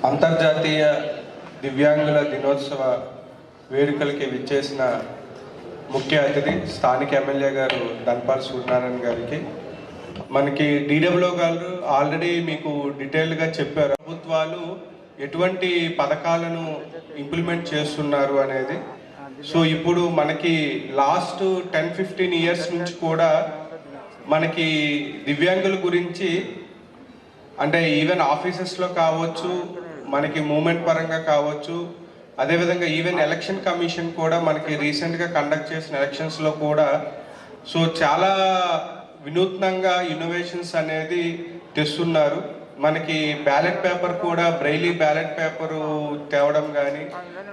అంతర్జాతీయ దివ్యాంగుల దినోత్సవ వేడుకలకి విచ్చేసిన ముఖ్య అతిథి స్థానిక ఎమ్మెల్యే గారు ధన్పాల్ సూర్యనారాయణ గారికి, మనకి డీడబ్ల్యూ గారు ఆల్రెడీ మీకు డీటెయిల్గా చెప్పారు ప్రభుత్వాలు ఎటువంటి పథకాలను ఇంప్లిమెంట్ చేస్తున్నారు అనేది. సో ఇప్పుడు మనకి లాస్ట్ 10-15 ఇయర్స్ నుంచి కూడా మనకి దివ్యాంగుల గురించి అంటే ఈవెన్ ఆఫీసెస్లో కావచ్చు, మనకి మూమెంట్ పరంగా కావచ్చు, అదేవిధంగా ఈవెన్ ఎలక్షన్ కమిషన్ కూడా మనకి రీసెంట్గా కండక్ట్ చేసిన ఎలక్షన్స్లో కూడా సో చాలా వినూత్నంగా ఇన్నోవేషన్స్ అనేది తెస్తున్నారు. మనకి బ్యాలెట్ పేపర్ కూడా బ్రైలీ బ్యాలెట్ పేపరు తేవడం కానీ,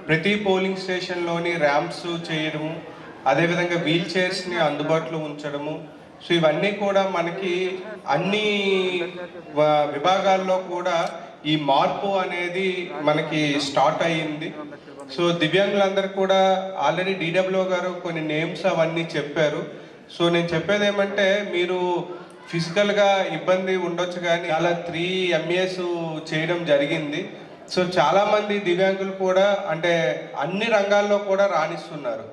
ప్రతి పోలింగ్ స్టేషన్లోని ర్యాంప్స్ చేయడము, అదేవిధంగా వీల్ చైర్స్ని అందుబాటులో ఉంచడము. సో ఇవన్నీ కూడా మనకి అన్ని విభాగాల్లో కూడా ఈ మార్పు అనేది మనకి స్టార్ట్ అయ్యింది. సో దివ్యాంగులందరూ కూడా ఆల్రెడీ డీడబ్ల్యూ గారు కొన్ని నేమ్స్ అవన్నీ చెప్పారు. సో నేను చెప్పేది ఏమంటే, మీరు ఫిజికల్గా ఇబ్బంది ఉండొచ్చు కానీ అలా 3 MAs చేయడం జరిగింది. సో చాలామంది దివ్యాంగులు కూడా అంటే అన్ని రంగాల్లో కూడా రాణిస్తున్నారు.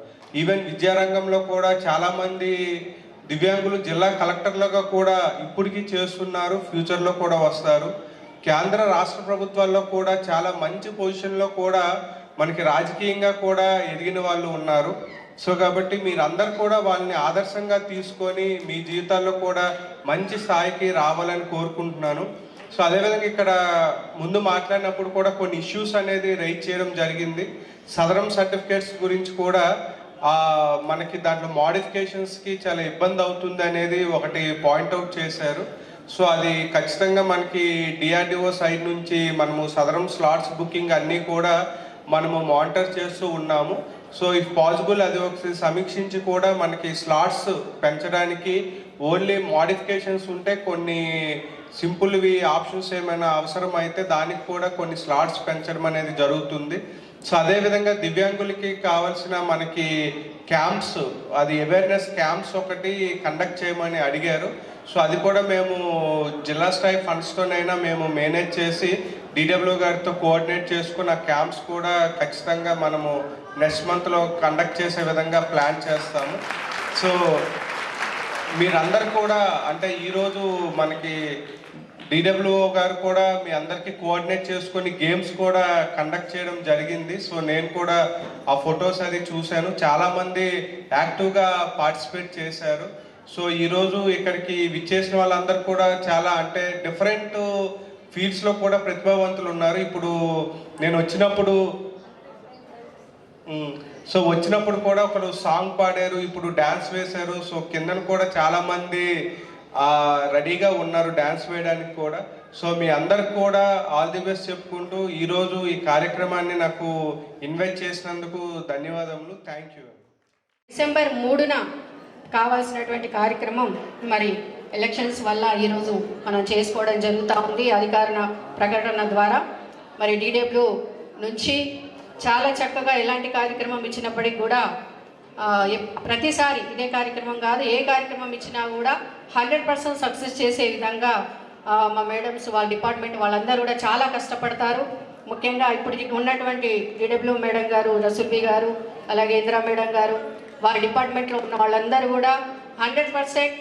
ఈవెన్ విద్యారంగంలో కూడా చాలామంది దివ్యాంగులు జిల్లా కలెక్టర్లుగా కూడా ఇప్పటికీ చేస్తున్నారు, ఫ్యూచర్లో కూడా వస్తారు. కేంద్ర రాష్ట్ర ప్రభుత్వాల్లో కూడా చాలా మంచి పొజిషన్లో కూడా మనకి రాజకీయంగా కూడా ఎదిగిన వాళ్ళు ఉన్నారు. సో కాబట్టి మీరందరూ కూడా వాళ్ళని ఆదర్శంగా తీసుకొని మీ జీవితాల్లో కూడా మంచి స్థాయికి రావాలని కోరుకుంటున్నాను. సో అదేవిధంగా ఇక్కడ ముందు మాట్లాడినప్పుడు కూడా కొన్ని ఇష్యూస్ అనేది రైజ్ చేయడం జరిగింది. సదరం సర్టిఫికేట్స్ గురించి కూడా మనకి దాంట్లో మోడిఫికేషన్స్కి చాలా ఇబ్బంది అవుతుంది అనేది ఒకటి పాయింట్అవుట్ చేశారు. సో అది ఖచ్చితంగా మనకి డిఆర్డిఓ సైడ్ నుంచి మనము సదరం స్లాట్స్ బుకింగ్ అన్నీ కూడా మనము మానిటర్ చేస్తూ ఉన్నాము. సో ఇఫ్ పాసిబుల్ అది ఒకసారి సమీక్షించి కూడా మనకి స్లాట్స్ పెంచడానికి ఓన్లీ మోడిఫికేషన్స్ ఉంటే కొన్ని సింపుల్వి ఆప్షన్స్ ఏమైనా అవసరం అయితే దానికి కూడా కొన్ని స్లాట్స్ పెంచడం అనేది జరుగుతుంది. సో అదేవిధంగా దివ్యాంగులకి కావాల్సిన మనకి క్యాంప్స్, అది అవేర్నెస్ క్యాంప్స్ ఒకటి కండక్ట్ చేయమని అడిగారు. సో అది కూడా మేము జిల్లా స్థాయి ఫండ్స్తోనైనా మేము మేనేజ్ చేసి డీడబ్ల్యూ గారితో కోఆర్డినేట్ చేసుకుని ఆ క్యాంప్స్ కూడా ఖచ్చితంగా మనము నెక్స్ట్ మంత్లో కండక్ట్ చేసే విధంగా ప్లాన్ చేస్తాము. సో మీరందరూ కూడా అంటే ఈరోజు మనకి డీడబ్ల్యూఓ గారు కూడా మీ అందరికీ కోఆర్డినేట్ చేసుకొని గేమ్స్ కూడా కండక్ట్ చేయడం జరిగింది. సో నేను కూడా ఆ ఫొటోస్ అది చూశాను, చాలామంది యాక్టివ్గా పార్టిసిపేట్ చేశారు. సో ఈరోజు ఇక్కడికి విచ్చేసిన వాళ్ళందరూ కూడా చాలా అంటే డిఫరెంట్ ఫీల్డ్స్లో కూడా ప్రతిభావంతులు ఉన్నారు. ఇప్పుడు నేను వచ్చినప్పుడు కూడా ఒకరు సాంగ్ పాడారు, ఇప్పుడు డ్యాన్స్ వేశారు. సో కిందన కూడా చాలామంది రెడీగా ఉన్నారు డ్యాన్స్ వేయడానికి కూడా. సో మీ అందరికి కూడా ఆల్ ది బెస్ట్ చెప్పుకుంటూ ఈరోజు ఈ కార్యక్రమాన్ని నాకు ఇన్వైట్ చేసినందుకు ధన్యవాదములు. Thank you. డిసెంబర్ 3న కావాల్సినటువంటి కార్యక్రమం మరి ఎలక్షన్స్ వల్ల ఈరోజు మనం చేసుకోవడం జరుగుతూ ఉంది. అధికార ప్రకటన ద్వారా మరి డీడబ్ల్యూ నుంచి చాలా చక్కగా ఎలాంటి కార్యక్రమం ఇచ్చినప్పటికీ కూడా ప్రతిసారి ఇదే కార్యక్రమం కాదు, ఏ కార్యక్రమం ఇచ్చినా కూడా 100% సక్సెస్ చేసే విధంగా మా మేడమ్స్ వాళ్ళ డిపార్ట్మెంట్ వాళ్ళందరూ కూడా చాలా కష్టపడతారు. ముఖ్యంగా ఇప్పుడు ఉన్నటువంటి డీడబ్ల్యూ మేడం గారు, రసూల్బీ గారు, అలాగే ఇందిరా మేడం గారు, వారి డిపార్ట్మెంట్లో ఉన్న వాళ్ళందరూ కూడా 100%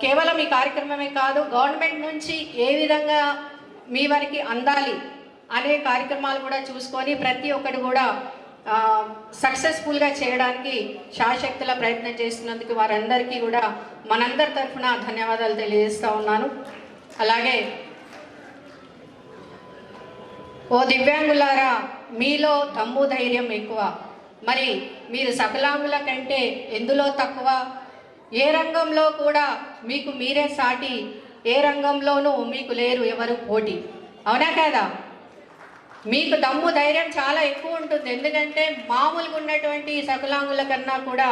కేవలం ఈ కార్యక్రమమే కాదు, గవర్నమెంట్ నుంచి ఏ విధంగా మీ వరకు అందాలి అనే కార్యక్రమాలు కూడా చూసుకొని ప్రతి ఒక్కటి కూడా సక్సెస్ఫుల్గా చేయడానికి శాయశక్తుల ప్రయత్నం చేస్తున్నందుకు వారందరికీ కూడా మనందరి తరఫున ధన్యవాదాలు తెలియజేస్తూ ఉన్నాను. అలాగే ఓ దివ్యాంగులారా, మీలో దమ్ము ధైర్యం ఎక్కువ. మరి మీరు సకలాంగుల కంటే ఎందులో తక్కువ? ఏ రంగంలో కూడా మీకు మీరే సాటి, ఏ రంగంలోనూ మీకు లేరు ఎవరు పోటీ. అవునా కదా? మీకు దమ్ము ధైర్యం చాలా ఎక్కువ ఉంటుంది. ఎందుకంటే మామూలుగా ఉన్నటువంటి సకలాంగుల కన్నా కూడా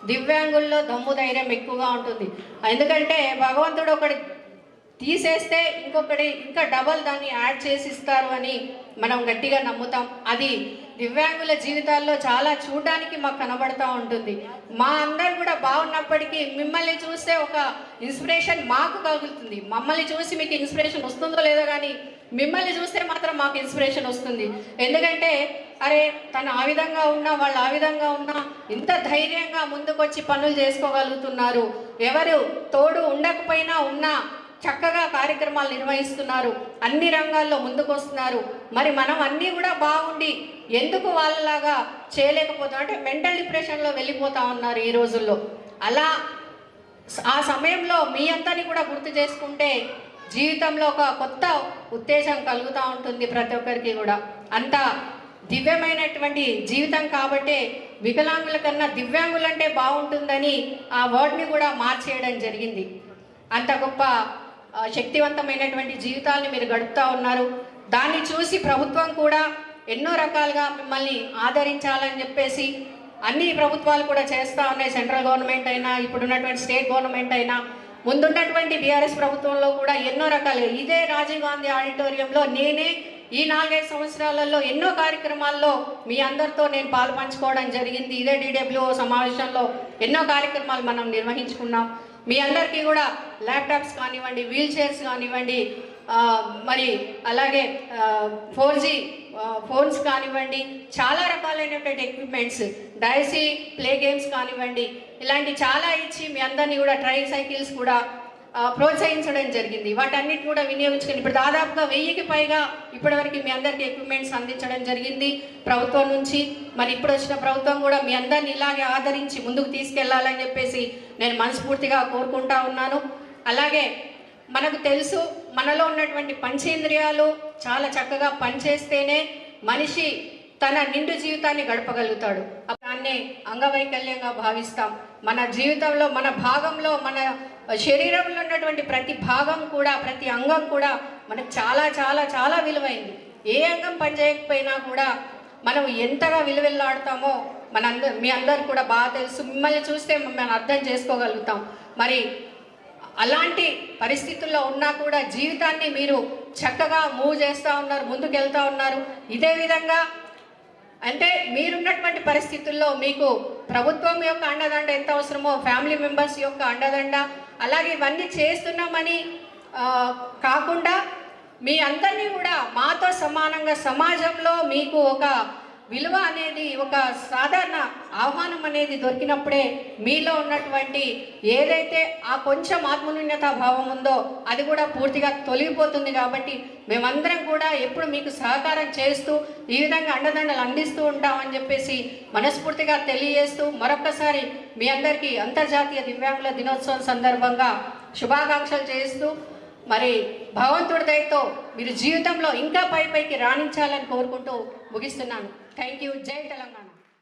దివ్యాంగుల్లో దమ్ము ధైర్యం ఎక్కువగా ఉంటుంది. ఎందుకంటే భగవంతుడు ఒకటి తీసేస్తే ఇంకొకటి ఇంకా డబల్ దాన్ని యాడ్ చేసి ఇస్తారు అని మనం గట్టిగా నమ్ముతాం. అది దివ్యాంగుల జీవితాల్లో చాలా చూడడానికి మాకు కనబడుతూ ఉంటుంది. మా అందరు కూడా బాగున్నప్పటికీ మిమ్మల్ని చూస్తే ఒక ఇన్స్పిరేషన్ మాకు కలుగుతుంది. మమ్మల్ని చూసి మీకు ఇన్స్పిరేషన్ వస్తుందో లేదో కానీ మిమ్మల్ని చూస్తే మాత్రం మాకు ఇన్స్పిరేషన్ వస్తుంది. ఎందుకంటే అరే తను ఆ విధంగా ఉన్నా, వాళ్ళు ఆ విధంగా ఉన్నా ఇంత ధైర్యంగా ముందుకొచ్చి పనులు చేసుకోగలుగుతున్నారు. ఎవరు తోడు ఉండకపోయినా ఉన్నా చక్కగా కార్యక్రమాలు నిర్వహిస్తున్నారు, అన్ని రంగాల్లో ముందుకు వస్తున్నారు. మరి మనం అన్నీ కూడా బాగుండి ఎందుకు వాళ్ళలాగా చేయలేకపోతాం అంటే మెంటల్ డిప్రెషన్లో వెళ్ళిపోతా ఉన్నారు ఈ రోజుల్లో. అలా ఆ సమయంలో మీ అందరినీ కూడా గుర్తు చేసుకుంటే జీవితంలో ఒక కొత్త ఉత్తేజం కలుగుతూ ఉంటుంది ప్రతి ఒక్కరికి కూడా. అంత దివ్యమైనటువంటి జీవితం కాబట్టే వికలాంగుల కన్నా దివ్యాంగులంటే బాగుంటుందని ఆ వర్డ్ని కూడా మార్చేయడం జరిగింది. అంత గొప్ప శక్తివంతమైనటువంటి జీవితాన్ని మీరు గడుపుతూ ఉన్నారు. దాన్ని చూసి ప్రభుత్వం కూడా ఎన్నో రకాలుగా మిమ్మల్ని ఆదరించాలని చెప్పేసి అన్ని ప్రభుత్వాలు కూడా చేస్తూ ఉన్నాయి. సెంట్రల్ గవర్నమెంట్ అయినా, ఇప్పుడున్నటువంటి స్టేట్ గవర్నమెంట్ అయినా, ముందున్నటువంటి బీఆర్ఎస్ ప్రభుత్వంలో కూడా ఎన్నో రకాలుగా ఇదే రాజీవ్ గాంధీ ఆడిటోరియంలో నేనే ఈ 4-5 సంవత్సరాలలో ఎన్నో కార్యక్రమాల్లో మీ అందరితో నేను పాలు పంచుకోవడం జరిగింది. ఇదే DWO సమావేశంలో ఎన్నో కార్యక్రమాలు మనం నిర్వహించుకున్నాం. మీ అందరికీ కూడా ల్యాప్టాప్స్ కానివ్వండి, వీల్ చైర్స్ కానివ్వండి, మరి అలాగే 4G ఫోన్స్ కానివ్వండి, చాలా రకాలైనటువంటి ఎక్విప్మెంట్స్, డైసీ ప్లే గేమ్స్ కానివ్వండి, ఇలాంటి చాలా ఇచ్చి మీ అందరినీ కూడా ట్రై సైకిల్స్ కూడా ప్రోత్సహించడం జరిగింది. వాటన్నిటి కూడా వినియోగించుకుని ఇప్పుడు దాదాపుగా 1000కి పైగా ఇప్పటివరకు మీ అందరికీ ఎక్విప్మెంట్స్ అందించడం జరిగింది ప్రభుత్వం నుంచి. మరి ఇప్పుడు వచ్చిన ప్రభుత్వం కూడా మీ అందరిని ఇలాగే ఆదరించి ముందుకు తీసుకెళ్లాలని చెప్పేసి నేను మనస్ఫూర్తిగా కోరుకుంటా ఉన్నాను. అలాగే మనకు తెలుసు మనలో ఉన్నటువంటి పంచేంద్రియాలు చాలా చక్కగా పనిచేస్తేనే మనిషి తన నిండు జీవితాన్ని గడపగలుగుతాడు. దాన్నే అంగవైకల్యంగా భావిస్తాం. మన జీవితంలో మన భాగంలో మన శరీరంలో ఉన్నటువంటి ప్రతి భాగం కూడా, ప్రతి అంగం కూడా మనకు చాలా చాలా చాలా విలువైంది. ఏ అంగం పనిచేయకపోయినా కూడా మనం ఎంతగా విలువెల్లాడుతామో మీ అందరు కూడా బాగా తెలుసు. మిమ్మల్ని చూస్తే మనం అర్థం చేసుకోగలుగుతాం. మరి అలాంటి పరిస్థితుల్లో ఉన్నా కూడా జీవితాన్ని మీరు చక్కగా మూవ్ చేస్తూ ఉన్నారు, ముందుకెళ్తూ ఉన్నారు. ఇదే విధంగా అంటే మీరున్నటువంటి పరిస్థితుల్లో మీకు ప్రభుత్వం యొక్క అండదండ ఎంత అవసరమో, ఫ్యామిలీ మెంబర్స్ యొక్క అండదండ, అలాగే ఇవన్నీ చేస్తున్నామని కాకుండా మీ అందరినీ కూడా మాతో సమానంగా సమాజంలో మీకు ఒక విలువ అనేది, ఒక సాధారణ ఆహ్వానం అనేది దొరికినప్పుడే మీలో ఉన్నటువంటి ఏదైతే ఆ కొంచెం ఆత్మన్యూన్యతా భావం ఉందో అది కూడా పూర్తిగా తొలగిపోతుంది. కాబట్టి మేమందరం కూడా ఎప్పుడు మీకు సహకారం చేస్తూ ఈ విధంగా అండదండలు అందిస్తూ ఉంటామని చెప్పేసి మనస్ఫూర్తిగా తెలియజేస్తూ మరొకసారి మీ అందరికీ అంతర్జాతీయ దివ్యాంగుల దినోత్సవం సందర్భంగా శుభాకాంక్షలు చేస్తూ మరి భగవంతుడి దయతో మీరు జీవితంలో ఇంకా పైకి రాణించాలని కోరుకుంటూ ముగిస్తున్నాను. Thank you. జై తెలంగాణ.